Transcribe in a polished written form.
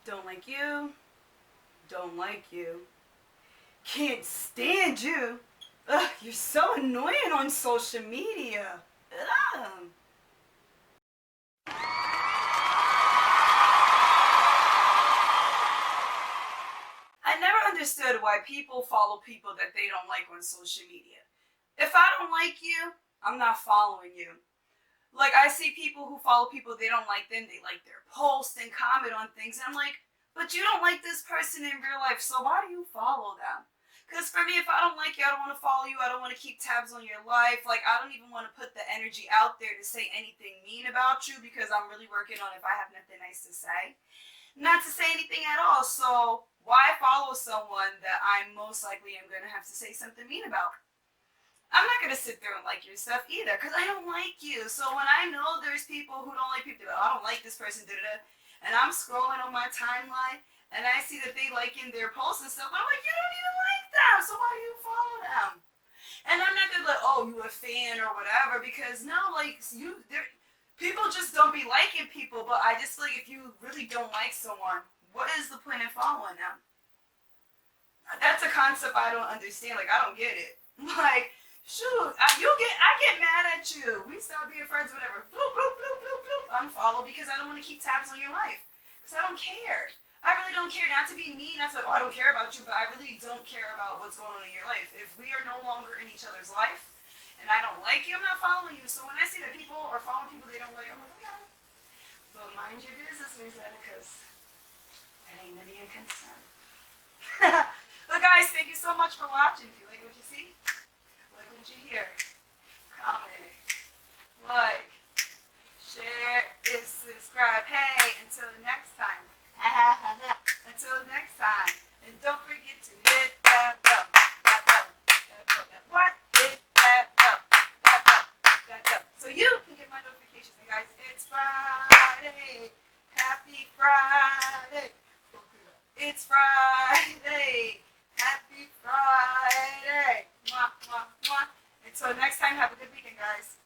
Don't like you. Don't like you. Can't stand you. Ugh, you're so annoying on social media. Ugh. I never understood why people follow people that they don't like on social media. If I don't like you, I'm not following you. Like, I see people who follow people, they don't like them, they like their posts and comment on things, and I'm like, but you don't like this person in real life, so why do you follow them? Because for me, if I don't like you, I don't want to follow you, I don't want to keep tabs on your life, like, I don't even want to put the energy out there to say anything mean about you, because I'm really working on if I have nothing nice to say. Not to say anything at all, so why follow someone that I most likely am going to have to say something mean about? I'm not gonna sit there and like your stuff either, cause I don't like you. So when I know there's people who don't like people, I don't like this person, da da da, and I'm scrolling on my timeline and I see that they liking their posts and stuff, I'm like, you don't even like them, so why do you follow them? And I'm not gonna like, oh, you a fan or whatever, because no, like people just don't be liking people. But I just feel like if you really don't like someone, what is the point in following them? That's a concept I don't understand. Like I don't get it. Like shoot, I get mad at you. We stop being friends, whatever. Bloop, bloop, bloop, bloop, bloop. Unfollow because I don't want to keep tabs on your life. Because I don't care. I really don't care. Not to be mean, not to, oh, I don't care about you, but I really don't care about what's going on in your life. If we are no longer in each other's life, and I don't like you, I'm not following you. So when I see that people are following people they don't like, I'm like, okay. But mind your business, Miss Anna, because that ain't none of your concern. But guys, thank you so much for watching. If you like what you see, like what you hear, comment, like, share, and subscribe. Hey, until next time. Until next time. And don't forget to hit that bell. That bell. That bell. What? Hit that bell. That bell. That bell. So you can get my notifications. And guys, it's Friday. Happy Friday. It's Friday. Happy Friday. Mwah, mwah, mwah. Until next time, have a good weekend, guys.